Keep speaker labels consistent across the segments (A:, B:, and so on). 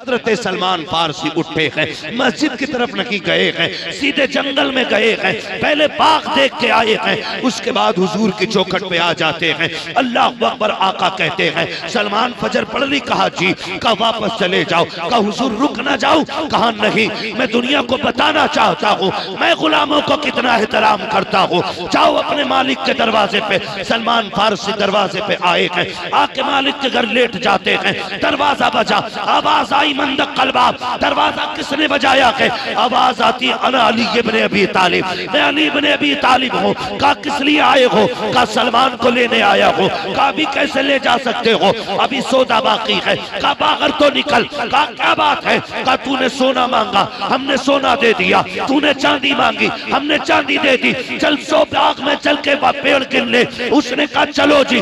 A: हजरत सलमान फारसी उठे हैं, मस्जिद की तरफ नहीं गए हैं, सीधे जंगल में गए हैं, पहले बाग देख के आए हैं, उसके बाद हुजूर की चौखट पे आ जाते हैं। अल्लाह अकबर आका कहते हैं सलमान फजर पढ़ ली? कहा जी। कहा वापस चले जाओ? कहा हुजूर रुक ना जाओ? कहा नहीं, मैं दुनिया को बताना चाहता हूँ मैं गुलामों को कितना एहतराम करता हूँ। जाओ अपने मालिक के दरवाजे पे। सलमान फारसी दरवाजे पे आए हैं, आके मालिक के घर लेट जाते हैं। दरवाजा बजा, आवाज आई मंदक कलबा। दरवाजा किसने बजाया है? आवाज आती अना अली इब्ने अबी तालिब, मैं अली इब्ने अबी तालिब हूँ। कहा किस लिए आए हो? कहा सलमान को लेने आया हूँ। कहा अभी कैसे ले जा सकते हो? अभी सौदा बाकी है। कहा बाहर तो निकल। कहा क्या बात है? कहा तूने सोना मांगा, हमने सोना दे दिया। तूने चांदी मांगी, हमने चांदी दे दी। चल सो बाग में चल के पेड़ गिन ले। उसने कहा चलो जी।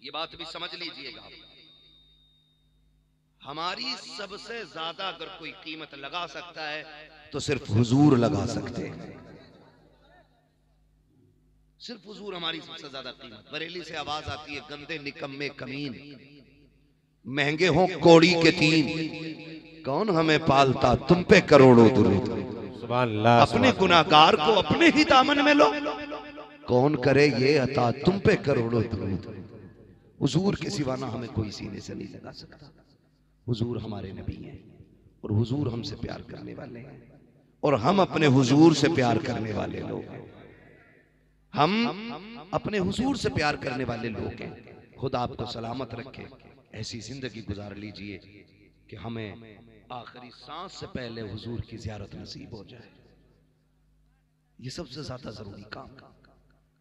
A: ये बात भी समझ लीजिएगा, हमारी सबसे ज्यादा अगर कोई कीमत लगा सकता है तो सिर्फ हुजूर लगा सकते हैं। सिर्फ हुजूर हमारी सबसे ज्यादा कीमत। बरेली से आवाज आती है गंदे निकम्मे कमीन, महंगे हों कौड़ी के तीन, कौन हमें पालता तुम पे करोड़ों दुरूद। अपने गुनाहगार को अपने ही दामन में लो, कौन करे ये अता तुम पे करोड़ों दुरूद। हुजूर के सिवा ना हमें कोई सीने से नहीं लगा सकता। हुजूर हमारे नबी हैं और हुजूर हमसे प्यार करने वाले हैं और हम अपने हुजूर से प्यार करने वाले लोग हैं। हम अपने हुजूर से प्यार करने वाले लोग हैं। खुदा आपको सलामत रखे, ऐसी जिंदगी गुजार लीजिए कि हमें आखिरी सांस से पहले हुजूर की ज़ियारत नसीब हो जाए। ये सबसे ज्यादा जरूरी काम।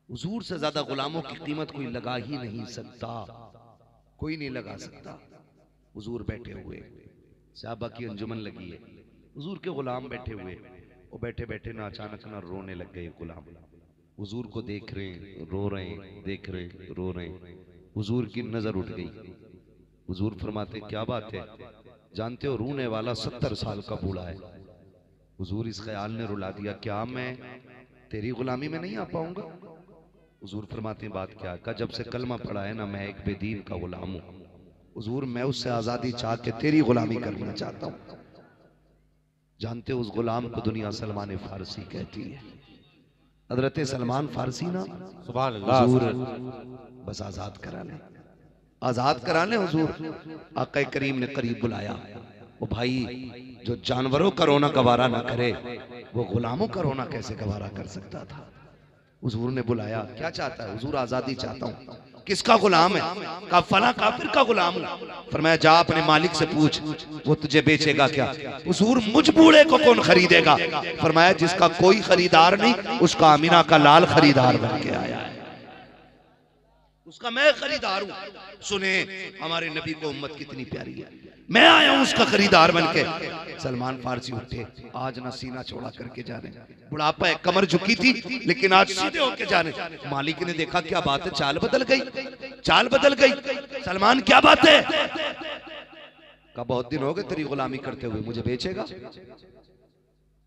A: हुजूर से ज्यादा गुलामों की कीमत कोई लगा ही नहीं सकता, कोई नहीं लगा सकता। हुजूर बैठे हुए, सहाबा की अंजुमन लगी है, हुजूर के गुलाम बैठे हुए, वो बैठे बैठे ना अचानक ना रोने लग गए गुलाम। हुजूर को देख रहे हैं, रो रहे हैं, देख रहे हैं, रो रहे हैं। हुजूर की नजर उठ गई। हुजूर फरमाते क्या बात है? जानते हो रोने वाला 70 साल का बूढ़ा है। हुजूर इस ख्याल ने रुला दिया, क्या मैं तेरी गुलामी में नहीं आ पाऊंगा? हुजूर फरमाते बात क्या? का जब से कलमा पड़ा है ना, मैं एक बेदीन का गुलाम हूं। हुजूर मैं उससे आजादी चाह के तेरी गुलामी करना चाहता हूं। जानते हो उस गुलाम को दुनिया सलमान फारसी कहती है। हजरत सलमान फारसी ना, सुभान अल्लाह, हुजूर बस आजाद करा ले, आजाद करा ले। हुजूर आका करीम ने करीब बुलाया। वो भाई जो जानवरों का रोना गवारा ना करे, वो गुलामों का रोना कैसे गवारा कर सकता था? हुजूर ने बुलाया, क्या चाहता है? हुजूर आजादी चाहता हूं। किसका गुलाम है? कहा फला काफिर का गुलाम हूं। फरमाया जा अपने मालिक से पूछ, वो तुझे बेचेगा क्या? हुजूर मुझ बूढ़े को कौन खरीदेगा? फरमाया जिसका कोई खरीदार नहीं, उसका आमीना का लाल खरीदार बन के आया है, उसका मैं खरीदार हूं। सुने हमारे नबी को उम्मत कितनी प्यारी है, मैं आया हूं उसका खरीदार बन के। सलमान फारसी उठे, आज ना सीना चौड़ा करके जा रहे, बुढ़ापा है, कमर झुकी थी, लेकिन आज सीधे होके जा रहे। मालिक ने देखा क्या बात है, चाल बदल गई, चाल बदल गई। सलमान क्या बात है? का बहुत दिन हो गए तेरी गुलामी करते हुए, मुझे बेचेगा?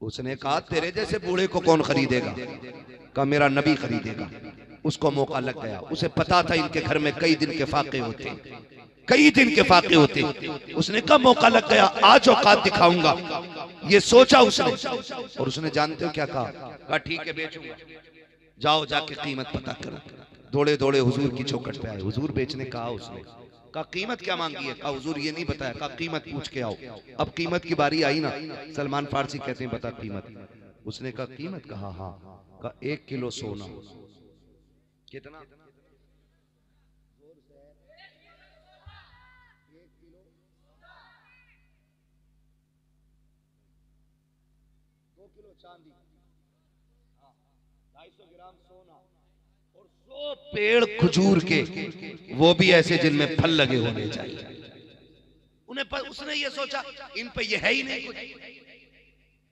A: उसने कहा तेरे जैसे बूढ़े को कौन खरीदेगा? का मेरा नबी खरीदेगा। उसको मौका लग गया, उसे पता था इनके घर में कई दिन के फाके होते, कई दिन के फाके होते। उसने कहा मौका लग गया, आज औकात दिखाऊंगा। ये सोचा उसने, और उसने जानते हो क्या कहा? ठीक है बेचूंगा, जाओ जाके कीमत पता करो। दौड़े दौड़े हुजूर की चौखट पे आए। हुजूर बेचने कहा, उसने कहा कीमत क्या मांगी है? कहा हुजूर ये नहीं बताया। कहा कीमत पूछ के आओ। अब कीमत की बारी आई ना। सलमान फारसी कहते हैं बता कीमत। उसने कहा कीमत? कहा हाँ। कहा 1 किलो सोना। कितना? 2 किलो चांदी, 250 ग्राम सोना और 100 पेड़ खजूर के, वो भी ऐसे जिनमें फल लगे होने चाहिए। उसने ये सोचा इन पे ये है ही नहीं कुछ,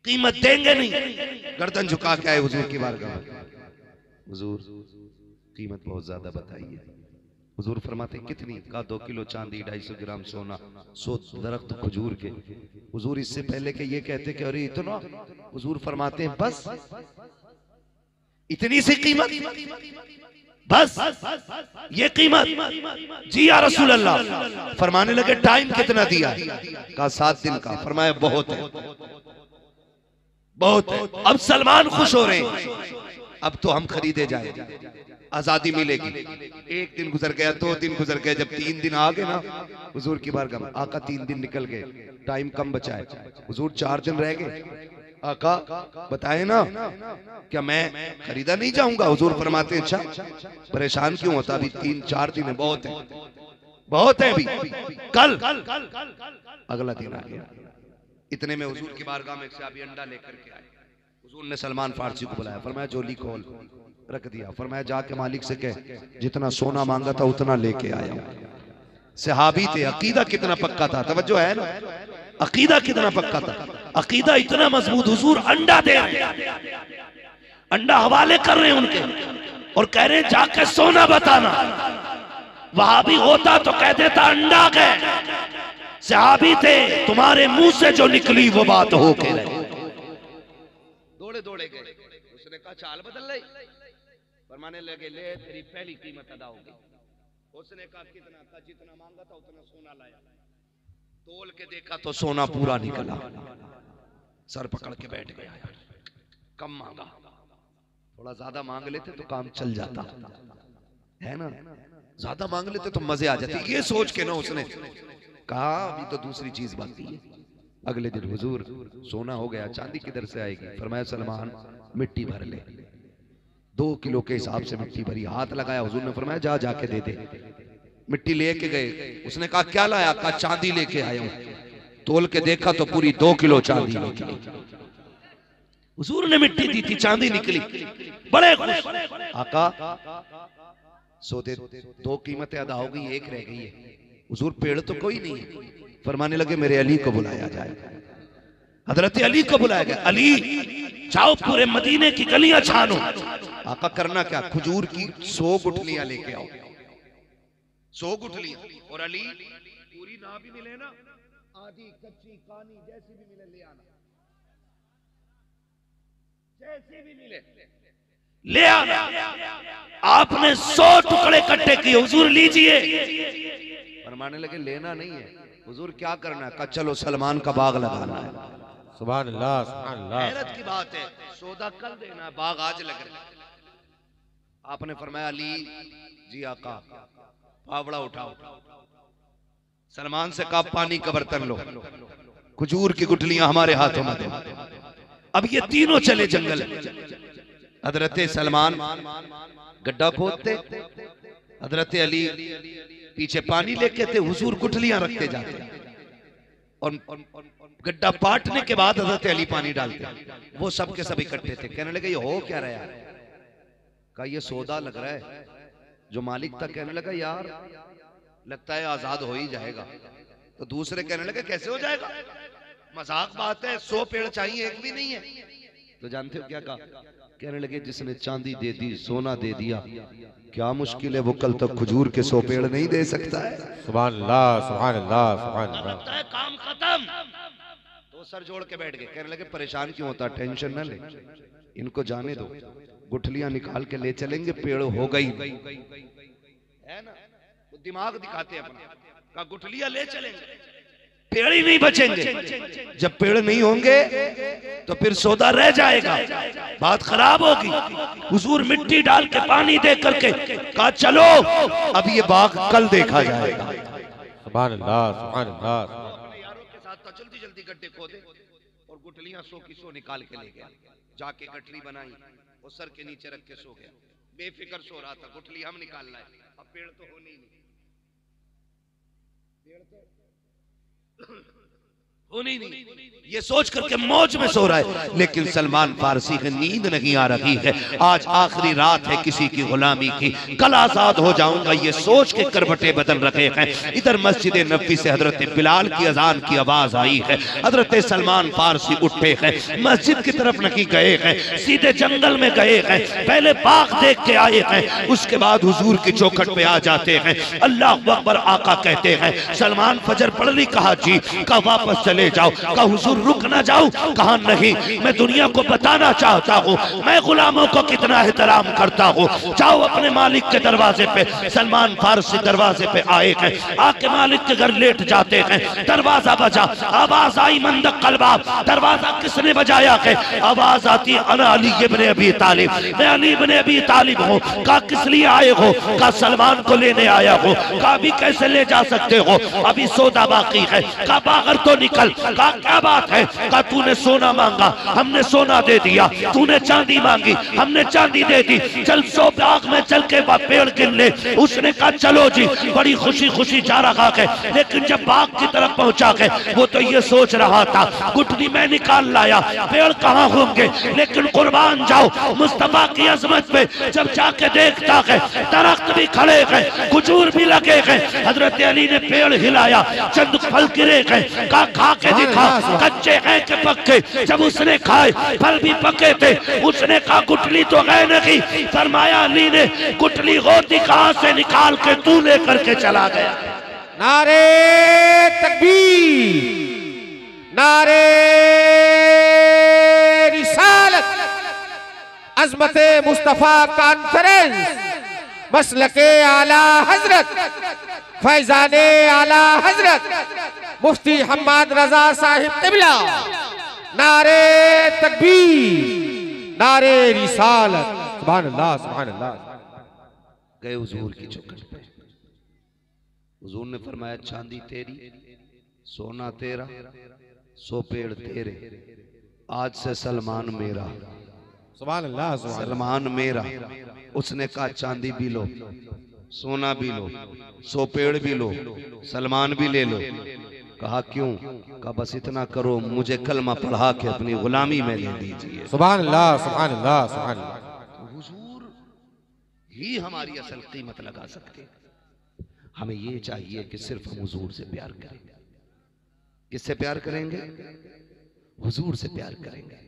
A: कीमत देंगे नहीं। गर्दन झुका के आए हुजूर की बारगाह में। हुजूर कीमत बहुत ज्यादा बताइए। हुजूर फरमाते कितनी? का 2 किलो चांदी, 250 ग्राम सोना, 100 दरख्त खजूर के। हुजूर इससे पहले के ये कहते कि अरे इतना, हुजूर फरमाते हैं बस इतनी सी कीमत? बस ये कीमत। जी या रसूल अल्लाह। फरमाने लगे टाइम कितना दिया? कहा 7 दिन का। फरमाया बहुत है, बहुत है। अब सलमान खुश हो रहे हैं, अब तो हम खरीदे जाए, आजादी मिलेगी। 1 दिन गुजर गया, 2 दिन गुजर गए, जब 3 दिन आ गए ना हुजूर की बारगाह में, आका 3 दिन निकल गए, टाइम कम बचा है, हुजूर 4 दिन रह गए। आका बताए ना, क्या मैं खरीदा नहीं जाऊंगा? हुजूर फरमाते हैं अच्छा परेशान क्यों होता, अभी 3-4 दिन है, बहुत है, बहुत है अभी, कल। अगला दिन आ गया, इतने में हुजूर की बारगाह में से अभी अंडा लेकर के आए। हुजूर ने सलमान फारसी को बुलाया, फरमाया झोली खोल, रख दिया। फरमाया जाके मालिक से कह जितना सोना मांगा था उतना लेके आया। सहाबी थे, अकीदा कितना पक्का था, तवज्जो है ना, अकीदा कितना पक्का था, अकीदा इतना मजबूत। हुजूर अंडा दे रहे हैं, अंडा हवाले कर रहे हैं उनके, और कह रहे हैं जाके सोना बताना। वहां भी होता तो कह देता अंडा गए। सहाबी थे, तुम्हारे मुंह से जो निकली वो बात हो के रहे। दौड़े दौड़े गए, उसने कहा चाल बदल रही। फरमाने लगे ले तेरी पहली कीमत अदा होगी। उसने कहा कितना? कहा जितना मांगा था उतना सोना लाया। तोल के देखा तो सोना पूरा निकला। सर पकड़ के बैठ गया, कम मांगा, थोड़ा ज्यादा मांग लेते तो काम चल जाता है ना, ज्यादा मांग लेते तो मजे आ जाते। ये सोच के ना उसने कहा अभी तो दूसरी चीज बाकी है। अगले दिन हुजूर सोना हो गया, चांदी किधर से आएगी? फरमाया सलमान मिट्टी भर ले। 2 किलो के हिसाब से मिट्टी भरी, हाथ लगाया, हुजूर ने फरमाया जा जाके दे दे। मिट्टी लेके गए, उसने कहा क्या लाया? कहा चांदी लेके आया हूं। तोल के देखा तो पूरी 2 किलो चांदी निकली। हुजूर ने मिट्टी दी थी, चांदी निकली, बड़े खुश। आका सोते 2 कीमतें अदा हो गई, 1 रह गई है। हुजूर पेड़ तो कोई नहीं है। फरमाने लगे मेरे अली को बुलाया जाए। हजरत अली को बुलाया गया। अली जाओ पूरे मदीने की गलियां छानो। आका करना क्या? खजूर की 100 गुठलियां लेके आओ, 100 गुठलियां। और अली पूरी ना भी मिले ना, आधी कच्ची कानी जैसी भी मिले ले आना, जैसी भी मिले ले आना। आपने 100 टुकड़े इकट्ठे किए, हुजूर लीजिए। फरमाने लगे लेना नहीं है। हुजूर क्या करना है? कहा चलो सलमान का बाग लगाना है।
B: सुभान अल्लाह, सुभान अल्लाह।
A: हैरत की बात है, सौदा कल देना है, बाग आज लग रहा है। आपने फरमाया अली जी आका फावड़ा उठाओ। सलमान से कहा पानी का बर्तन लो, खजूर की गुठलियां हमारे हाथों में दो। अब ये तीनों चले जंगल। हजरत सलमान गड्ढा खोदते, हजरत अली पीछे पानी लेके थे, हुजूर गुठलियां रखते जाते, और गड्ढा पाटने के बाद हजरत अली पानी डालते। वो सब के सब इकट्ठे थे। कहने लगे ये हो क्या रहा है? कहा ये सौदा लग रहा है। जो मालिक था कहने लगा यार लगता है आजाद हो ही जाएगा। तो दूसरे कहने लगे कैसे हो जाएगा, मजाक बात है, 100 पेड़ चाहिए, 1 भी नहीं है। तो जानते हो क्या कहा? कहने लगे जिसने चांदी दे दी, सोना दे दिया, क्या मुश्किल है वो कल तक खजूर के 100 पेड़ नहीं दे सकता है।
B: सुभान अल्लाह, सुभान अल्लाह, सुभान अल्लाह।
A: काम खत्म। तो सर जोड़ के बैठ गए। कहने लगे परेशान क्यों होता, टेंशन न ले, इनको जाने दो, गुठलियां निकाल के ले चलेंगे, पेड़ हो गई है ना। तो दिमाग दिखाते हैं अपना, का गुठलियां ले चलेंगे, पेड़ ही नहीं बचेंगे। जब पेड़ नहीं होंगे तो फिर सौदा रह जाएगा, बात खराब होगी। हुजूर मिट्टी डाल के पानी दे करके कहा चलो अब ये बाग कल देखा जाएगा।
B: सुभान अल्लाह, सुभान अल्लाह।
A: अपने यारों के साथ तो जल्दी जल्दी गड्ढे खोदे और गुठलियां 100 की 100 निकाल के ले गया। जाके गठरी बनाई और सर के नीचे रख के सो गया, बेफिक्र सो रहा था। गुठली हम निकाल लाए, अब पेड़ तो होने ही नहीं, पेड़ तो होनी नहीं, ये सोच करके मौज में सो रहा है। लेकिन सलमान फारसी की नींद नहीं आ रही है। आज आखिरी रात है किसी की गुलामी की, कल आजाद हो जाऊंगा, ये सोच के करवटे बदल रखे हैं। इधर मस्जिद नबी से हजरत बिलाल की अजान की आवाज आई है। हजरत सलमान फारसी उठे हैं, मस्जिद की तरफ नहीं गए हैं, सीधे जंगल में गए हैं। पहले बाग देख के आए हैं, उसके बाद हुजूर की चौखट पे आ जाते हैं। अल्लाह अकबर आका कहते हैं सलमान फजर पढ़ ली? कहा जी। का वापस चले चले जाओ। कहा हुजूर रुक ना जाऊं? कहा नहीं, मैं दुनिया को बताना चाहता हूँ मैं गुलामों को कितना एहतराम करता हूँ। जाओ अपने मालिक के दरवाजे पे। सलमान फारसी दरवाजे पे आए हैं, आके मालिक के घर लेट जाते हैं। दरवाजा बजा, आवाज आई मंदक कलबा। दरवाजा किसने बजाया है? आवाज आती अना अली इब्ने अबी तालिब, मैं अली इब्ने अबी तालिब हूँ। कहा किस लिए आए हो? कहा सलमान को लेने आया हो। कहा अभी कैसे ले जा सकते हो, अभी सौदा बाकी है। कहा बाहर तो निकल। कहा क्या बात है? कहा तूने सोना मांगा, हमने सोना दे दिया। तूने चांदी मांगी, हमने चांदी दे दी। चल सो बाग में चल के पेड़ गिन ले। उसने कहा चलो जी। बड़ी खुशी खुशी जा रहा है, लेकिन जब बाग की तरफ पहुंचा है वो तो ये सोच रहा था गुठली मैं निकाल लाया, पेड़ कहाँ होंगे। लेकिन कुर्बान जाओ मुस्तफा की अजमत पे जब जाके देखता है दरख्त भी खड़े हैं, खजूर भी लगे हैं। हजरत अली ने पेड़ हिलाया, चंद फल गिरे हैं। कहा खा के दिखा, कच्चे हैं कि पक्के? जब उसने खाए फल भी पके थे। उसने कहा गुठली तो है नहीं। फरमाया अली ने गुठली होती कहां से निकाल के तू लेकर के चला गया।
B: नारे तकबीर, नारे रिसालत, अज़मते मुस्तफा कॉन्फ्रेंस, मसलके आला हजरत, फैजाने आला हजरत मुफ्ती हम्माद रजा साहिब क़िबला। नारे तकबीर, नारे रिसालत। सुभान अल्लाह, सुभान अल्लाह।
A: गए हुजूर की चौखट पे। हुजूर ने फरमाया चांदी तेरी, सोना तेरा, सो पेड़ तेरे, आज से सलमान मेरा।
B: सुभान अल्लाह, सुभान
A: सलमान मेरा। उसने कहा चांदी भी लो, सोना भी लो, सो पेड़ भी लो, सलमान भी ले लो। कहा क्यों? कहा बस इतना करो, मुझे कलमा पढ़ा के अपनी गुलामी में ले दीजिए।
B: सुभान अल्लाह, सुभान अल्लाह, सुभान अल्लाह।
A: हुजूर ही हमारी असल कीमत लगा सकते हैं। हमें ये चाहिए कि सिर्फ हम हुजूर से प्यार करें। किससे प्यार करेंगे? हुजूर से प्यार करेंगे।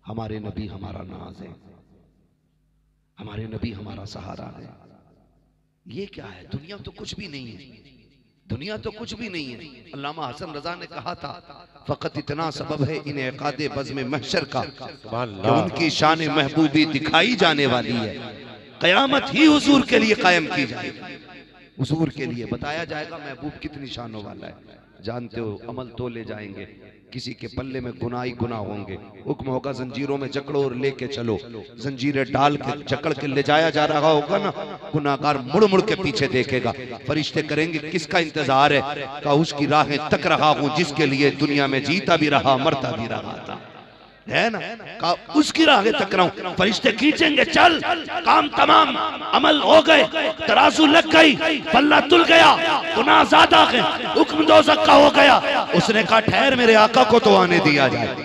A: हमारे नबी हमारा नाज है, हमारे नबी हमारा सहारा है। ये क्या है? दुनिया तो कुछ भी नहीं है, दुनिया तो कुछ भी नहीं है। अल्लामा हसन रजा ने कहा था फकत इतना सबब है इन एकादे बज़्म महशर का कि उनकी शान महबूबी दिखाई जाने वाली है। कयामत ही हुजूर के लिए कायम की जाएगी। हुजूर के लिए बताया जाएगा महबूब कितनी शानों वाला है। जानते हो अमल तो ले जाएंगे, किसी के पल्ले में गुनाह ही गुनाह होंगे। हुक्म होगा जंजीरों में जकड़ो और लेके चलो। जंजीरें डाल के जकड़ के ले जाया जा रहा होगा ना, गुनाहगार मुड़ मुड़ के पीछे देखेगा। फरिश्ते करेंगे किसका इंतजार है? का उसकी राहें तक रहा हूं जिसके लिए दुनिया में जीता भी रहा मरता भी रहा था, है ना? का उसकी राहें तक रहा हूं। फरिश्ते खींचेंगे, चल काम तमाम, अमल हो गए, तराजू लग गई, पल्ला तुल गया, गुनाह ज्यादा है, हुक्म दोज़ख का हो गया। उसने कहा ठहर, मेरे आका को तो आने दिया जाए।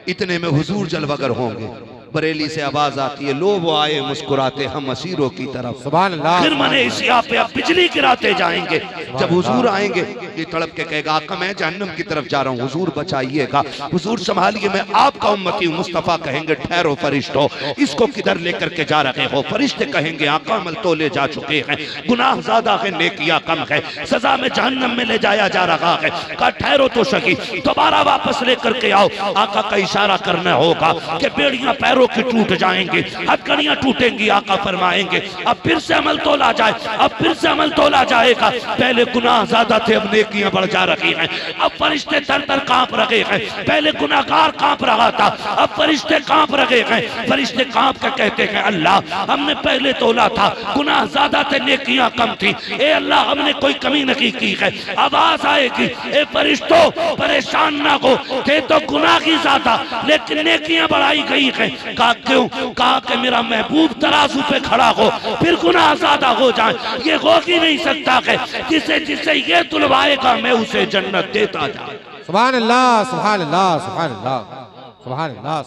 A: इतने में हुजूर जलवागर होंगे। बरेली से आवाज आती है लो वो आए मुस्कुराते हम असीरों की तरफ।
B: सुभान अल्लाह।
A: फिर मने इसिया पे अब बिजली गिराते जाएंगे। जब हुजूर आएंगे ये तड़प के कहेगा आका मैं जहन्नम की तरफ जा रहा हूँ, हुजूर बचाइएगा, हुजूर संभालिए, मैं आपका उम्मती हूँ। मुस्तफा कहेंगे ठहरो फरिश्तों, इसको किधर लेकर के जा रहे हो? फरिश्ते कहेंगे आका अमल तो ले जा चुके हैं, गुनाह ज्यादा है, नेकियां कम है, सजा में जहन्नम में ले जाया जा रहा है। कहा ठहरो तो सही, दोबारा वापस लेकर के आओ। आका का इशारा करना होगा कि बेड़ियां पैरों की टूट जाएंगी, हथकड़ियां टूटेंगी। आका फरमाएंगे अब फिर से अमल तोला जाए, अब फिर से अमल तोला जाएगा। पहले गुनाह ज्यादा थे, अब नेकियां बढ़ जा रही हैं। अब फरिश्ते दर दर कांप रहे हैं। पहले गुनाहगार कांप रहा था, अब फरिश्ते कांप रहे हैं। फरिश्ते कांप के कहते हैं अल्लाह हमने पहले तोला था, गुनाह ज्यादा थे, नेकियां कम थी। ए अल्लाह हमने कोई कमी नहीं की है। आवाज आएगी ए फरिश्तों परेशान ना हो, थे तो गुनाह की ज्यादा लेकिन नेकियां बढ़ाई गई है। कहा क्यों? कहा कि मेरा महबूब तराजू पे खड़ा हो फिर गुनाह ज्यादा हो जाए, ये हो ही नहीं सकता है। जिसे जिसे ये तुलवाएगा मैं उसे जन्नत देता जाऊं।
B: सुभान अल्लाह, सुभान अल्लाह, सुभान अल्लाह, सुभान अल्लाह।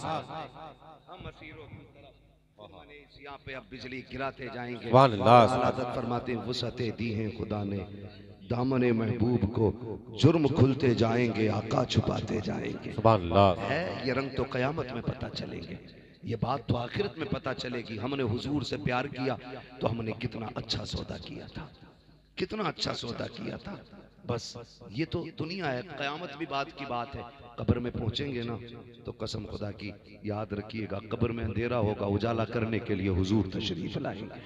A: पे अब बिजली गिराते जाएंगे।
B: सुभान अल्लाह।
A: आदत फरमाते वुसअतें दी हैं खुदा ने दामने महबूब को, जुर्म खुलते जाएंगे आका छुपाते जाएंगे।
B: सुभान अल्लाह।
A: है ये रंग तो कयामत में पता चलेंगे, ये बात तो आखिरत में पता चलेगी। हमने हुजूर से प्यार किया तो हमने कितना अच्छा सौदा किया था, कितना अच्छा सौदा किया था। बस ये तो दुनिया है, कयामत भी बात की बात है। कब्र में पहुंचेंगे ना तो कसम खुदा की याद रखिएगा, कब्र में अंधेरा होगा, उजाला करने के लिए हुजूर तशरीफ लाएंगे,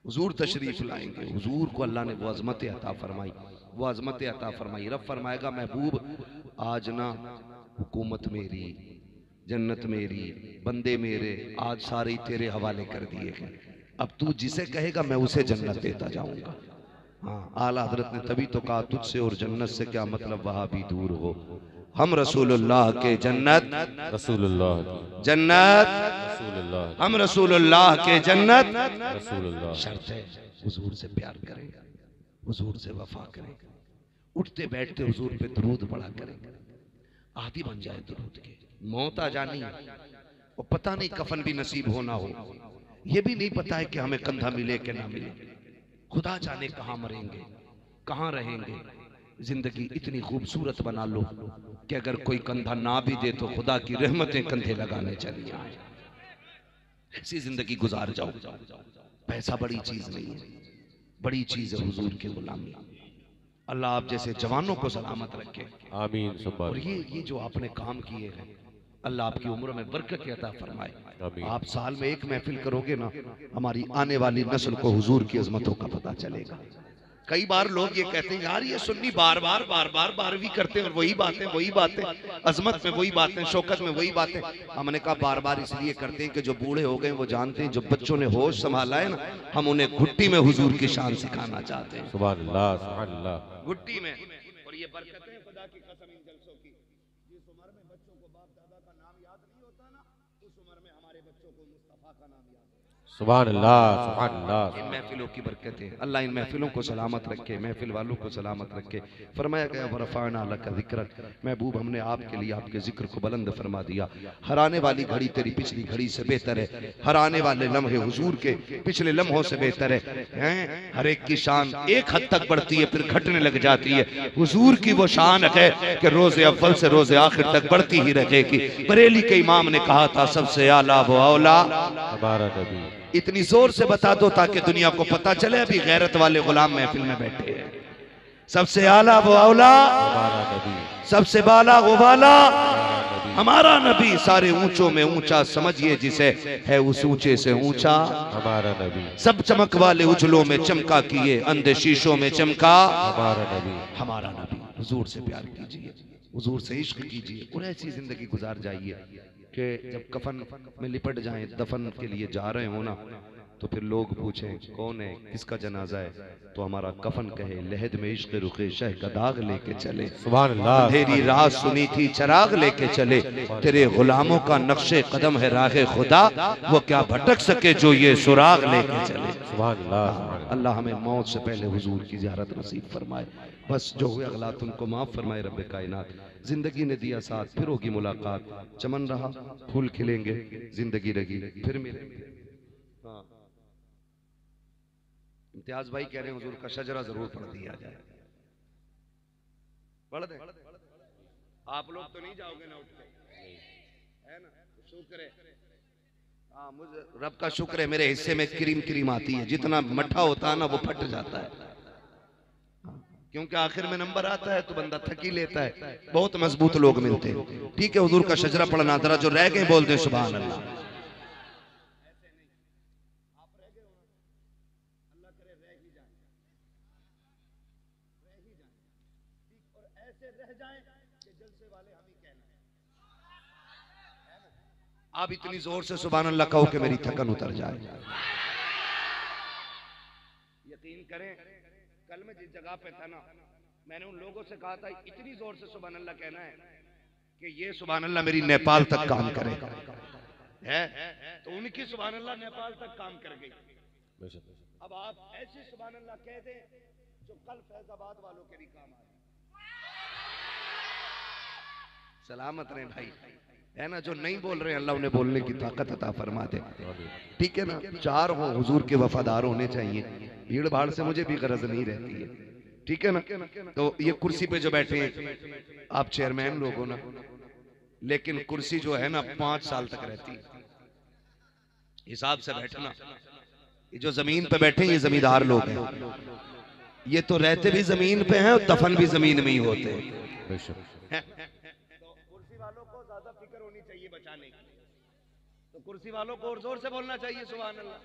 A: हुजूर तशरीफ लाएंगे। हुजूर को अल्लाह ने वो अजमत अता फरमाई, वो अजमत अता फरमाई। रब फरमाएगा महबूब आज ना हुकूमत मेरी, जन्नत मेरी, बंदे मेरे आज सारे तेरे हवाले कर दिए गए, अब तू जिसे कहेगा मैं उसे जन्नत देता जाऊंगा। हाँ, आला हजरत ने तभी तो कहा तुझसे और जन्नत से क्या मतलब, वहां भी दूर हो, हम रसूलुल्लाह के जन्नत,
B: रसूलुल्लाह
A: जन्नत,
B: रसूलुल्लाह
A: हम रसूलुल्लाह के जन्नत।
B: रसूलुल्लाह।
A: शर्त है हुजूर से प्यार करें, हुजूर से वफा करें, उठते बैठते हुजूर पे दरूद पढ़ा करें, आदि बन जाए दरूद के। मौत आ जानी और पता नहीं कफन भी नसीब होना हो, ये भी नहीं पता है कि हमें कंधा मिले कि ना मिले, खुदा जाने कहाँ मरेंगे कहाँ रहेंगे। जिंदगी इतनी खूबसूरत बना लो कि अगर कोई कंधा ना भी दे तो खुदा की रहमतें कंधे लगाने चली आए, ऐसी जिंदगी गुजार जाओ। पैसा बड़ी चीज नहीं है, बड़ी चीज है हुजूर की गुलामी। अल्लाह आप जैसे जवानों को सलामत रखे,
B: आमीन।
A: और ये जो आपने काम किए हैं अल्लाह आपकी उम्र में बरकत अता फरमाए। आप साल में एक महफिल करोगे ना, हमारी आने वाली नस्ल को हुजूर की अजमतों का पता चलेगा। कई बार लोग ये कहते हैं यार ये सुन्नी बार बार भी करते हैं और वही बातें, अजमत में वही बातें, शौकत में वही बातें। हमने कहा बार बार इसलिए करते हैं कि जो बूढ़े हो गए वो जानते हैं, जो बच्चों ने होश संभाला है ना, हम उन्हें घुट्टी में हुजूर की शान सिखाना चाहते हैं।
B: सुभान अल्लाह, सुभान अल्लाह।
A: घुट्टी में, और ये बरकतें खुदा की कसम इन जलसों की, जिस उम्र में बच्चों को बाप दादा का नाम याद नहीं होता ना, उस उम्र में हमारे बच्चों को मुस्तफा का नाम याद है।
B: सुभान अल्लाह, सुभान अल्लाह।
A: इन महफिलों की बरकत है, अल्लाह इन महफिलों को सलामत रखे, महफिल वालों को सलामत रखे। फरमाया गया वरफ़अना लका ज़िक्रक, महबूब हमने आपके लिए आपके जिक्र को बुलंद फरमा दिया। हर आने वाली घड़ी तेरी पिछली घड़ी से बेहतर है, हर आने वाले लम्हे हुजूर के पिछले लम्हों से बेहतर है। हर एक की शान एक हद तक बढ़ती है फिर घटने लग जाती है, हुजूर की वो शान है कि रोज़े अव्वल से रोज़े आखिर तक बढ़ती ही रहेगी। बरेली के इमाम ने कहा था सबसे आला वो औला
B: हमारा नबी।
A: इतनी जोर से बता दो ताकि दुनिया को पता चले अभी गैरत वाले गुलाम महफिल में बैठे हैं। सबसे आला वो औला,
B: हमारा नबी।
A: सबसे बाला वो बाला, हमारा नबी। सारे ऊंचों में ऊंचा समझिए जिसे, है उस ऊंचे से ऊंचा
B: हमारा नबी।
A: सब चमक वाले उजलों में चमका किए, अंधे शीशों में चमका
B: हमारा नबी।
A: हमारा नबी। हुजूर से प्यार कीजिए, हुजूर से इश्क कीजिए और ऐसी जिंदगी गुजार जाइए कि जब कफन में लिपट जाएं, दफन के लिए जा रहे हो ना, तो फिर लोग पूछें कौन है, किसका जनाजा है, तो हमारा कफन कहे लहद में इश्क रुखे शह का दाग लेके चले।
B: सुभान अल्लाह।
A: अंधेरी रात सुनी थी चराग लेके चले, तेरे गुलामों का नक्शे कदम है राहे खुदा, वो क्या भटक सके जो ये सुराग लेके चले।
B: सुभान अल्लाह।
A: अल्लाह हमें मौत से पहले हुजूर की ज़ियारत नसीब फरमाए। बस जो हुए अगलात उनको माफ़ फरमाए रब्बे कायनात। जिंदगी ने दिया साथ, फिर होगी मुलाकात, चमन रहा फूल खिलेंगे, जिंदगी रही फिर मिलेंगे। हाँ, इम्तियाज भाई कह रहे हैं हुजूर का शजरा जरूर पढ़ दिया जाए। पढ़ दे, आप लोग तो नहीं जाओगे ना उठ के, है ना? शुक्र है, हाँ मुझे रब का शुक्र है, मेरे हिस्से में क्रीम क्रीम आती है, जितना मट्ठा होता है ना वो फट जाता है, क्योंकि आखिर में नंबर आता है तो बंदा थक ही लेता है। बहुत मजबूत लोग मिलते हैं। ठीक है, हुजूर का शजरा पढ़ना, जरा जो रह गए बोल दे सुभान अल्लाह। आप इतनी जोर से सुभान अल्लाह कहो कि मेरी थकन उतर जाए। यकीन करें, कल मैं जिस जगह पे था ना, मैंने उन लोगों से कहा था इतनी जोर से सुभान अल्लाह कहना है कि ये सुभान अल्लाह मेरी नेपाल तक काम करेगा, है तो उनकी सुभान अल्लाह नेपाल तक काम कर गई। अब आप ऐसी सुभान अल्लाह कह दें जो कल फैजाबाद वालों के भी काम आए। सलामत रहे भाई, है ना? जो नहीं बोल रहे अल्लाह उन्हें बोलने की ताकत अता फरमा दे। ठीक है ना? चार हो हुजूर के वफादार होने चाहिए, भीड़ भाड़ से मुझे भी गरज नहीं रहती है। ठीक है ना? तो ये कुर्सी पे जो बैठे हैं आप चेयरमैन लोग हो ना, लेकिन कुर्सी जो है ना 5 साल तक रहती है, हिसाब से बैठना। ये जो जमीन पे बैठे ये जमींदार लोग हैं, ये तो रहते भी जमीन पे हैं और दफन भी जमीन में ही होते हैं।
B: बेशक।
A: तो कुर्सी वालों को ज्यादा फिक्र होनी चाहिए बचाने की, तो कुर्सी वालों को और जोर से बोलना चाहिए सुभान अल्लाह।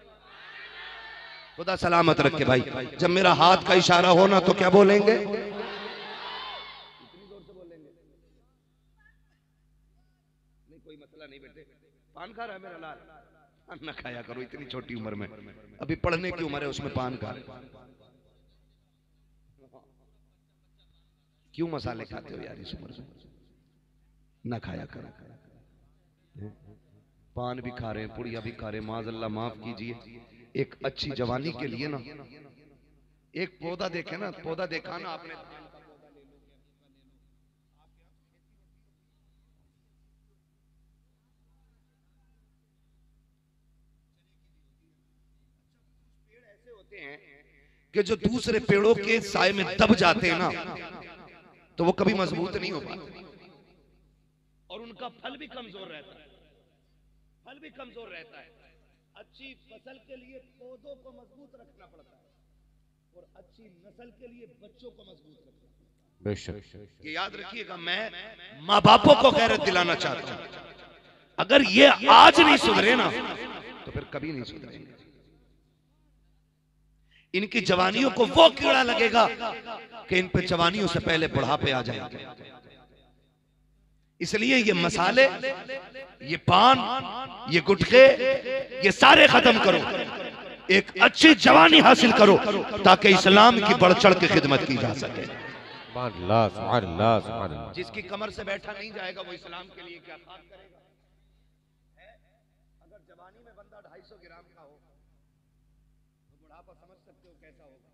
A: खुदा सलामत रखे भाई। जब मेरा हाथ का इशारा हो ना तो क्या बोलेंगे? इतनी जोर से बोलेंगे? नहीं कोई मसला नहीं बेटे, पान खा रहा है मेरा लाल, पान ना खाया करो इतनी छोटी उम्र में, अभी पढ़ने की उम्र है उसमें पान खा। क्यों मसाले खाते हो यार इस उम्र में? ना खाया करो। पान भी खा रहे हैं, पुड़िया भी खा रहे हैं, माज़अल्लाह माफ कीजिए। एक अच्छी जवानी के लिए ना एक पौधा देखे ना, पौधा देखा ना आपने, पेड़ ऐसे होते हैं कि जो दूसरे पेड़ों के साए में दब जाते हैं ना तो वो कभी मजबूत नहीं हो पाते और उनका फल भी कमजोर रहता है, फल भी कमजोर रहता है। अच्छी फसल के लिए पौधों को मजबूत रखना पड़ता है और अच्छी नस्ल के लिए बच्चों को मजबूत रखना पड़ता है।
B: बेशक।
A: ये याद रखिएगा, मैं माँ बापों को गैरत दिलाना चाहता हूं। अगर ये आज नहीं सुधरे ना तो फिर कभी नहीं सुधरेंगे। इनकी जवानियों को वो कीड़ा लगेगा कि इन पे जवानियों से पहले बुढ़ापे आ जाएंगे। इसलिए ये मसाले, ये पान, ये गुटखे, ये सारे खत्म करो, एक अच्छी जवानी हासिल करो ताकि इस्लाम की बढ़ चढ़ के खिदमत की जा सके। जिसकी कमर से बैठा नहीं जाएगा वो इस्लाम के लिए क्या खाक करेगा? अगर जवानी में बंदा 250 ग्राम का हो तो बुढ़ापा समझ सकते हो कैसा होगा।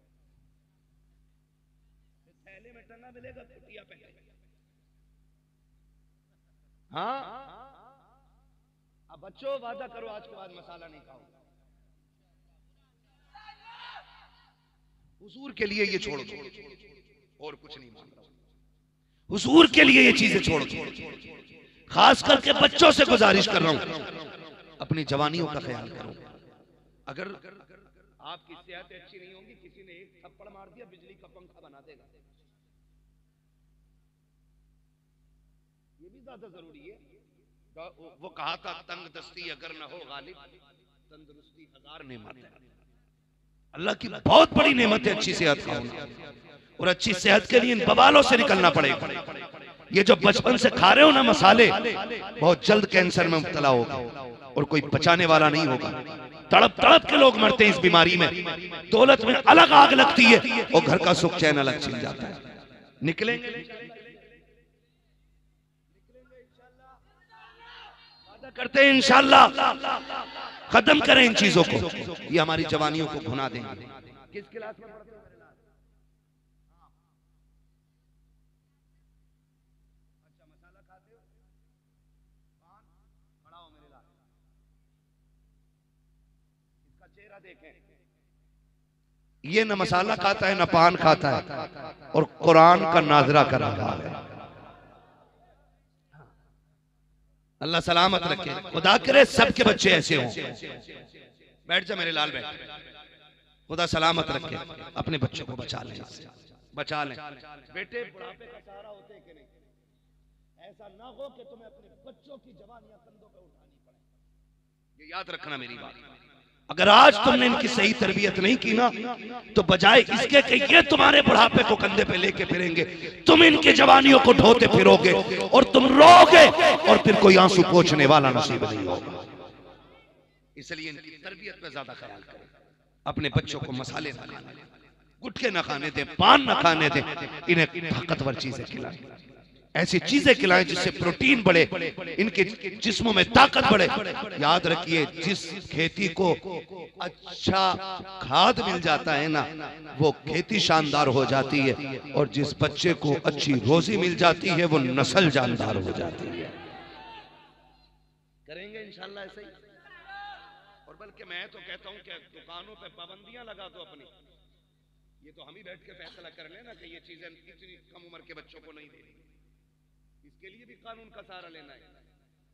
A: थैले में टंगा मिलेगा कुटिया पे। हाँ, अब बच्चों वादा करो आज के बाद मसाला नहीं खाओगे। हुजूर के लिए ये छोड़ो, और कुछ नहीं मांग रहा। हुजूर के लिए ये चीजें छोड़ो। खास करके बच्चों से गुजारिश कर रहा हूं, अपनी जवानियों का ख्याल करो। अगर आपकी सेहत अच्छी नहीं होगी, किसी ने एक थप्पड़ मार दिया बिजली का पंखा बना देगा। ये भी ज्यादा जरूरी है। वो कहा था तंग दस्ती अगर न हो गालिब, तंदुरुस्ती हजार नेमत है। अल्लाह की बहुत बड़ी नेमत है अच्छी सेहत का होना, और अच्छी सेहत के लिए इन बवालों से निकलना पड़ेगा। ये जो बचपन से खा रहे हो ना मसाले, बहुत जल्द कैंसर में मुब्तला होगा और कोई बचाने वाला नहीं होगा। तड़प तड़प के लोग मरते हैं इस बीमारी में। दौलत में अलग आग लगती है और घर का सुख चैन अलग छिन जाता है। निकलेंगे करते हैं इंशाअल्लाह, खत्म करें इन चीजों को, ये हमारी जवानियों को भुना देंगे। किस क्लास में पढ़ते हो? अच्छा, मसाला खाते हो? पान खड़ा हो मेरे लाल, इसका चेहरा देखें। ये न मसाला खाता है न पान खाता है और कुरान का नाजरा कर रहा है। अल्लाह सलामत रखे, खुदा करे सबके बच्चे ऐसे हों। बैठ जा मेरे लाल, बैठ। खुदा सलामत रखे, अपने बच्चों को बचा लें, बचा लें। बेटे बुढ़ापे का सहारा होते कि नहीं? ऐसा ना हो कि तुम्हें अपने बच्चों की जवानियां कंधों पे उठानी पड़े। ये याद रखना मेरी बात। अगर आज तुमने इनकी सही तरबियत नहीं की ना तो बजाय इसके कि ये तुम्हारे बुढ़ापे को कंधे पे लेके फिरेंगे, तुम इनकी जवानियों को ढोते फिरोगे और तुम रोगे और फिर कोई आंसू पोंछने वाला नसीब नहीं होगा। इसलिए इनकी तरबियत पे ज्यादा ख्याल करें। अपने बच्चों को मसाले ना खाने दें, गुटखे ना खाने दें, पान ना खाने दें, इन्हें ताकतवर चीजें खिलाएं, ऐसी चीजें खिलाएं जिससे प्रोटीन बढ़े, इनके जिस्मों में ताकत बढ़े। याद रखिए, जिस खेती को अच्छा खाद मिल जाता है ना, वो खेती शानदार हो जाती है, और जिस बच्चे को अच्छी रोजी मिल जाती है वो नस्ल जानदार हो जाती है। करेंगे इंशाल्लाह ऐसे ही। और बल्कि मैं तो कहता हूं कि दुकानों पे पाबंदियां लगा दो अपनी। ये तो हम ही बैठ के फैसला कर लेना कि ये चीजें इतनी कम उम्र के बच्चों को नहीं देनी, इसके लिए भी कानून का सहारा लेना है।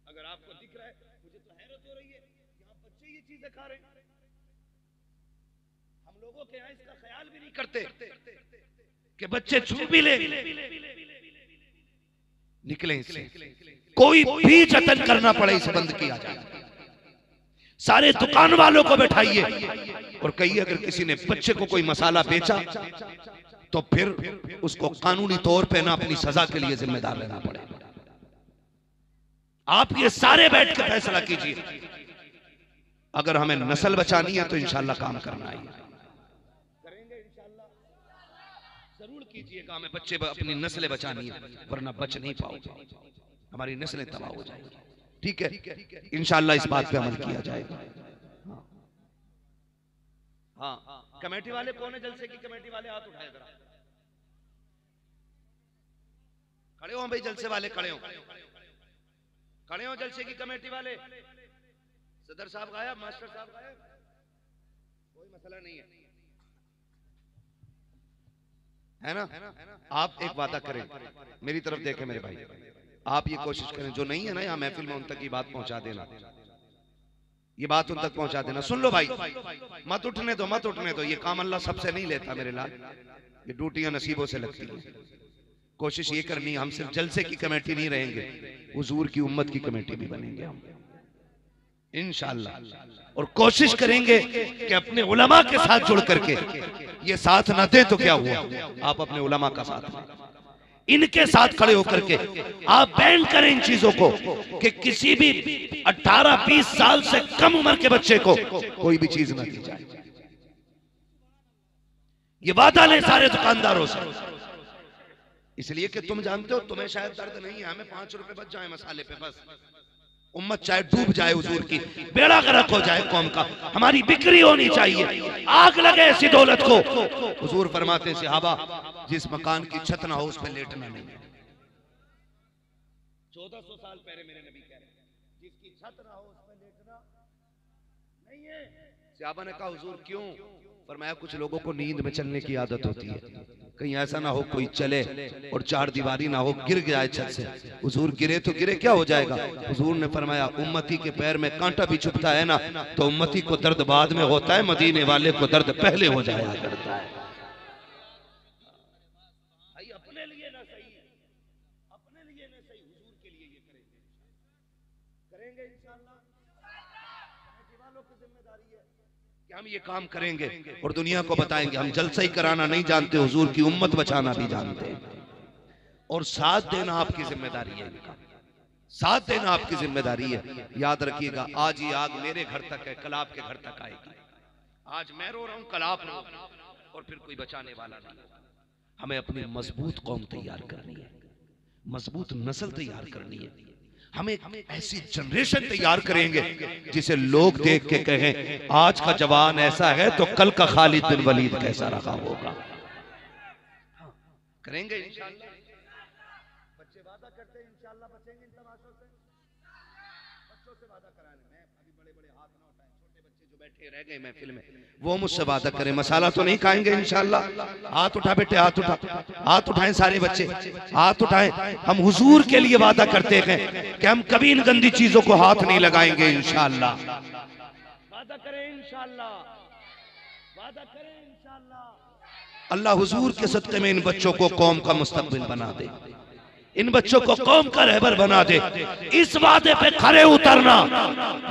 A: अगर आपको दिख रहा है, मुझे तो हैरत हो रही है, यहाँ बच्चे ये चीजें खा रहे हैं। हम लोगों के यहाँ इसका ख्याल भी नहीं करते कि बच्चे छू भी ले निकले इससे, कोई भी जतन करना पड़े इसे बंद किया जाए। सारे दुकान वालों को बैठाइए और कहिए अगर किसी ने बच्चे को कोई मसाला बेचा तो फिर उसको कानूनी तौर पे ना अपनी सजा के लिए जिम्मेदार रहना पड़ेगा। आप ये सारे बैठ के फैसला कीजिए। अगर हमें नस्ल बचानी है तो इंशाल्लाह काम करना है, करेंगे इंशाल्लाह, जरूर कीजिएगा। हमें बच्चे अपनी नस्लें बचानी है, वरना बच नहीं पाओगे, हमारी नस्लें तबाह हो जाएंगी। ठीक है, इंशाल्लाह इस बात पे अमल किया जाएगा। हाँ, कमेटी वाले कौन है? जलसे की कमेटी वाले हाथ उठाए जरा, खड़े हो भाई, जलसे वाले खड़े हो, खड़े हो जलसे की कमेटी वाले। सदर साहब गायब, मास्टर साहब गायब, कोई मसला नहीं है ना? आप एक वादा करें, मेरी तरफ देखें मेरे भाई, आप ये कोशिश करें जो नहीं है ना यहाँ महफिल में उन तक ये बात पहुंचा देना, ये बात उन तक पहुंचा देना। सुन लो भाई, मत उठने दो, मत उठने दो, ये काम अल्लाह सबसे नहीं लेता मेरे लाल, ये ड्यूटियां नसीबों से लगती हैं। कोशिश ये करनी, हम सिर्फ जलसे की कमेटी नहीं रहेंगे, हुजूर की उम्मत की कमेटी भी बनेंगे हम इंशाअल्लाह। और कोशिश करेंगे कि अपने उलमा के साथ जुड़ करके, ये साथ न दे तो क्या हुआ, आप अपने उलमा का साथ दें, इनके साथ खड़े होकर के आप बैन करें इन चीजों को कि किसी भी 18-20 साल से कम उम्र के बच्चे को कोई भी चीज न दी जाए। ये वादा लें सारे दुकानदारों से, इसलिए कि तुम जानते हो तुम्हें शायद दर्द नहीं है, हमें 5 रुपए बच जाए मसाले पे, बस उम्मत चाहे डूब जाए, हुजूर की बेड़ा गर्क हो जाए कौम का, हमारी बिक्री होनी चाहिए, आग लगे ऐसी दौलत को। हुजूर फरमाते हैं सहाबा, जिस मकान की छत ना हो उस पर लेटना नहीं है। 1400 साल पहले मेरे नबी कह रहे हैं, जिसकी छत ना हो उस पर लेटना नहीं है। सहाबा ने कहा हुजूर क्यों? फरमाया कुछ लोगों को नींद में चलने की आदत होती है, कहीं ऐसा ना हो कोई चले और 4 दीवारी ना हो, गिर जाए छत से। हुजूर गिरे तो गिरे, क्या हो जाएगा? हुजूर ने फरमाया उम्मती के पैर में कांटा भी चुभता है ना, तो उम्मती को दर्द बाद में होता है, मदीने वाले को दर्द पहले हो जाया करता है। भाई अपने लिए ना सही, अपने लिए ना सही, हुजूर के लिए ये करेंगे इंशाअल्लाह। कमेटी वालों की जिम्मेदारी है कि हम ये काम करेंगे और दुनिया को बताएंगे हम जलसा ही कराना नहीं जानते, हुजूर की उम्मत बचाना भी जानते हैं। और साथ देना आपकी जिम्मेदारी है, साथ देना आपकी जिम्मेदारी है। याद रखिएगा, आज ही आग मेरे घर तक है, कल आपके घर तक आएगी। आज मैं रो रहा हूं, कल आप रो और फिर कोई बचाने वाला नहीं। हमें अपनी मजबूत कौम तैयार करनी है, मजबूत नस्ल तैयार करनी है। हमें ऐसी जनरेशन तैयार करेंगे जिसे लोग देख के कहें आज का जवान ऐसा है तो कल का खालिद बिन वलीद कैसा रहा होगा। करेंगे इंशाअल्लाह। बच्चे वादा करते हैं इंशाअल्लाह बचेंगे इन तमाशों से, बच्चों से वादा कराने में अभी बड़े-बड़े हाथ ना उठाएं, छोटे बच्चे जो बैठे रह गए महफिल में वो मुझसे वादा करें मसाला तो नहीं खाएंगे इंशाअल्लाह। हाथ उठा बेटे, हाथ उठा, हाथ उठाएं सारे बच्चे, हाथ उठाएं। हम हुजूर के लिए वादा करते हैं कि हम कभी इन गंदी चीजों को हाथ नहीं लगाएंगे इंशाअल्लाह। वादा करें इंशाअल्लाह, वादा करें इंशाअल्लाह। अल्लाह हुजूर के सदक़े में इन बच्चों को कौम का मुस्तकबिल बना दे, इन बच्चों को कौम का रहबर बना दे। इस वादे पे खरे उतरना,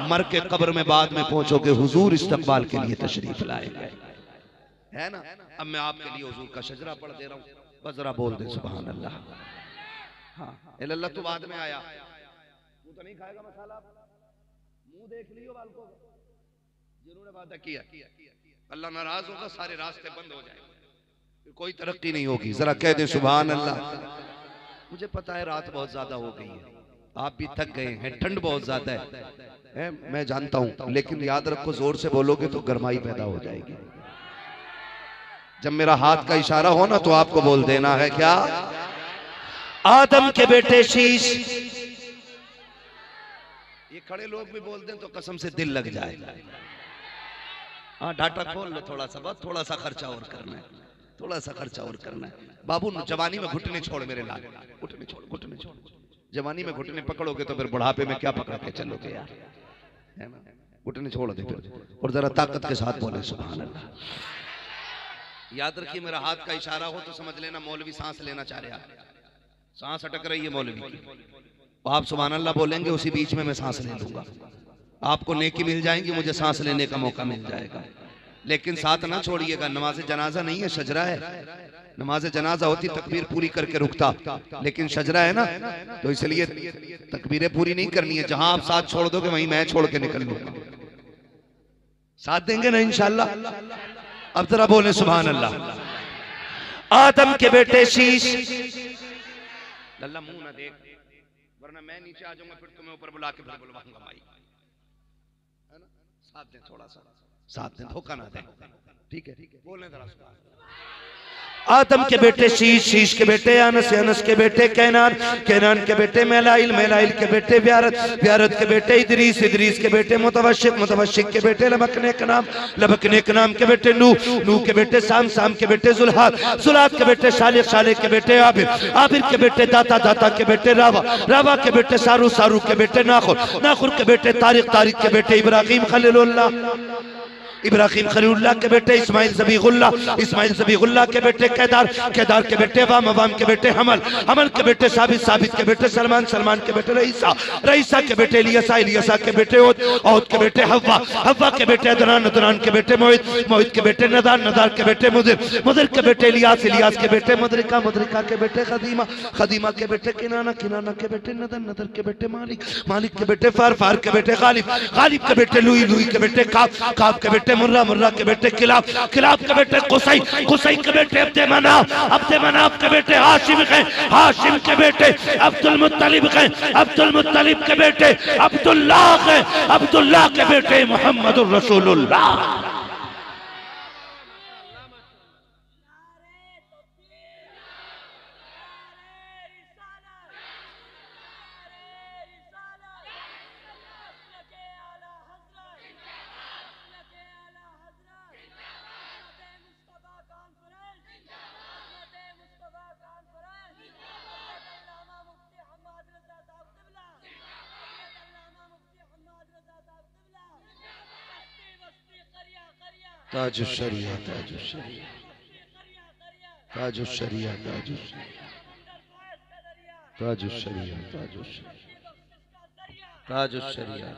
A: मर के कब्र में बाद में पहुंचोगे हुजूर इस्तकबाल के लिए तशरीफ लाएंगे, है ना? अब मैं आपके लिए हुजूर का शजरा पढ़ दे रहा हूँ, बस जरा बोल दे सुभान अल्लाह। हाँ अल्लाह तो बाद में आया, तू तो नहीं खाएगा मसाला, मुंह देख लियो बालकों, जिन्होंने वादा किया अल्लाह नाराज होगा, सारे रास्ते बंद हो जाएंगे, कोई तरक्की नहीं होगी। जरा कह दे सुभान अल्लाह। मुझे पता है रात बहुत ज्यादा हो गई है, आप भी थक गए हैं, ठंड बहुत ज्यादा है, मैं जानता हूं, लेकिन याद रखो जोर से बोलोगे तो गरमाई पैदा हो जाएगी। जब मेरा हाथ का इशारा हो ना तो आपको बोल देना है क्या? आदम के बेटे शीश। ये खड़े लोग भी बोल दें तो कसम से दिल लग जाए। हाँ डाटा खोल लो थोड़ा सा, बस थोड़ा सा खर्चा और करना है, थोड़ा सा खर्चा और करना है। बाबू जवानी में घुटने छोड़ मेरे लाल, घुटने छोड़, घुटने छोड़। जवानी में घुटने पकड़ोगे तो फिर बुढ़ापे में क्या पकड़ के चलोगे यार, है ना? घुटने छोड़ दे फिर, और जरा ताकत के साथ बोले सुभान अल्लाह। याद रखिए, मेरा हाथ का इशारा हो तो समझ लेना मौलवी सांस लेना चाह रहा है, सांस अटक रही है मौलवी की। आप सुभान अल्लाह बोलेंगे, उसी बीच में मैं सांस ले लूंगा, आपको नेकी मिल जाएंगी, मुझे सांस लेने का मौका मिल जाएगा। लेकिन साथ ना छोड़िएगा, नमाज जनाजा नहीं है, शजरा है। नमाज जनाजा होती तकबीर पूरी करके रुकता, लेकिन शजरा है ना, तो इसलिए तकबीरें पूरी नहीं करनी है। जहां आप साथ छोड़ दोगे वहीं मैं छोड़ के निकल लूंगा। साथ देंगे ना इंशाल्लाह? अब जरा बोले सुभान अल्लाह। आदम के बेटे शीश, लल्ला मुंह ना देख, वरना मैं नीचे आ जाऊंगा, फिर तुम्हें ऊपर बुला के फिर बुलवाऊंगा माई, है ना? साथ दें, थोड़ा सा साथ दें, धोखा ना दें, ठीक है? बोलने जरा सुभान। आदम के बेटे शीश, शीश के बेटे अनस, अनस के बेटे कैनान, कैनान के बेटे मेलाइल, मेलाइल के बेटे व्यारत, व्यारत के बेटे इदरीस, इदरीस के बेटे मुतवशिक, मुतवशिक के बेटे लबकने का नाम, लबकने के नाम के बेटे नूह, नूह के बेटे साम, साम के बेटे जुल्हाद, जुल्हाद के बेटे शालिक, शालिक के बेटे आबिर, आबिर के बेटे दाता, दाता के बेटे रावा, रावा के बेटे सारू, सारू के बेटे नाखुर, नाखुर के बेटे तारिक, तारिक के बेटे इब्राहिम खलीलुल्लाह, इब्राहिम खलीलुल्लाह के बेटे इस्माइल ज़बीहुल्लाह, इस्माइल ज़बीहुल्लाह के बेटे केदार, केदार के बेटे वाम, वाम के बेटे हमल, हमल के बेटे साबित, साबित के बेटे सलमान, सलमान के बेटे रईसा, रईसा के बेटे इलियसा, इलियसा के बेटे औद, औद के बेटे हव्वा, हव्वा के बेटे अदनान, अदनान के बेटे मोहित, मोहित के बेटे नदार, नदार के बेटे मुदिर, मुदिर के बेटे इलियास, इलियास के बेटे मुदरिका, मुदरिका के बेटे खदीमा, खदीमा के बेटे किनाना, किनाना के बेटे नदर, नदर के बेटे मालिक, मालिक के बेटे फार, फार के बेटे गालिब, गालिब के बेटे लुई, लुई के बेटे काब, काब के बेटे मुर्रा, मुर्रा के बेटे किलाब, किलाब के बेटे कुसै, कुसै के बेटे अब्दे मनाफ, अब्दे मनाफ के बेटे हाशिम हैं, हाशिम के बेटे अब्दुल मुत्तलिब हैं, अब्दुल मुत्तलिब के बेटे अब्दुल्लाह हैं, अब्दुल्लाह के बेटे मुहम्मदुर रसूलुल्लाह। ताजुश्शरिया, ताजुश्शरिया, ताजुश्शरिया, ताजुश्शरिया, ताजुश्शरिया,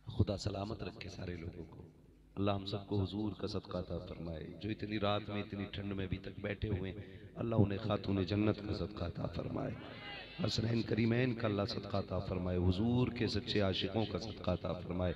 A: खुदा सलामत रखे सारे लोगों को। अल्लाह हम सबको हुजूर का सदका अता फरमाए। जो इतनी रात में इतनी ठंड में अभी तक बैठे हुए हैं, अल्लाह उन्हें खातून जन्नत का सदका अता फरमाए। हसनैन करीमैन का अल्लाह सदका अता फरमाए। हुजूर के सच्चे आशिकों का सदका अता फरमाए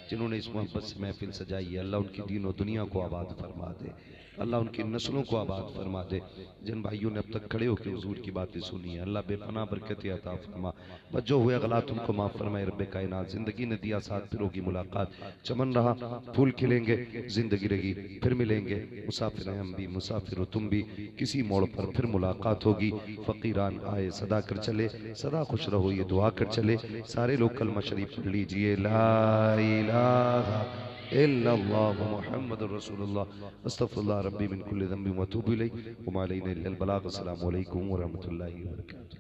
A: जिन्होंने इस मोहब्बत से महफिल सजाई है। अल्लाह उनकी दीन और दुनिया को आबाद फरमा दे, अल्लाह उनकी नस्लों को आबाद फरमा दे। जिन भाइयों ने अब तक खड़े होकर हुजूर की बातें सुनी है, अल्लाह बेपनाह बरकत अता फरमा। बच्चों हुए गलात उनको माफ़ फरमाए रब्बे कायनात। जिंदगी ने दिया साथ, फिर होगी मुलाकात। चमन रहा फूल खिलेंगे, जिंदगी रही फिर मिलेंगे। मुसाफिर हैं हम भी, मुसाफिर हो तुम भी, किसी मोड़ पर फिर मुलाकात होगी। फ़कीरान आए सदा कर चले, सदा खुश रहो ये दुआ कर चले। सारे लोग कलमा शरीफ पढ़ लीजिए, ला इलाहा इल्लल्लाह मुहम्मदुर रसूलुल्लाह अस्तगफिरुल्लाह रब्बी मिन कुल्लि ज़ंबिन व अतूबु इलैहि व मा अलैना इल्लल बलाग। अस्सलामु अलैकुम व रहमतुल्लाहि व बरकातुहू।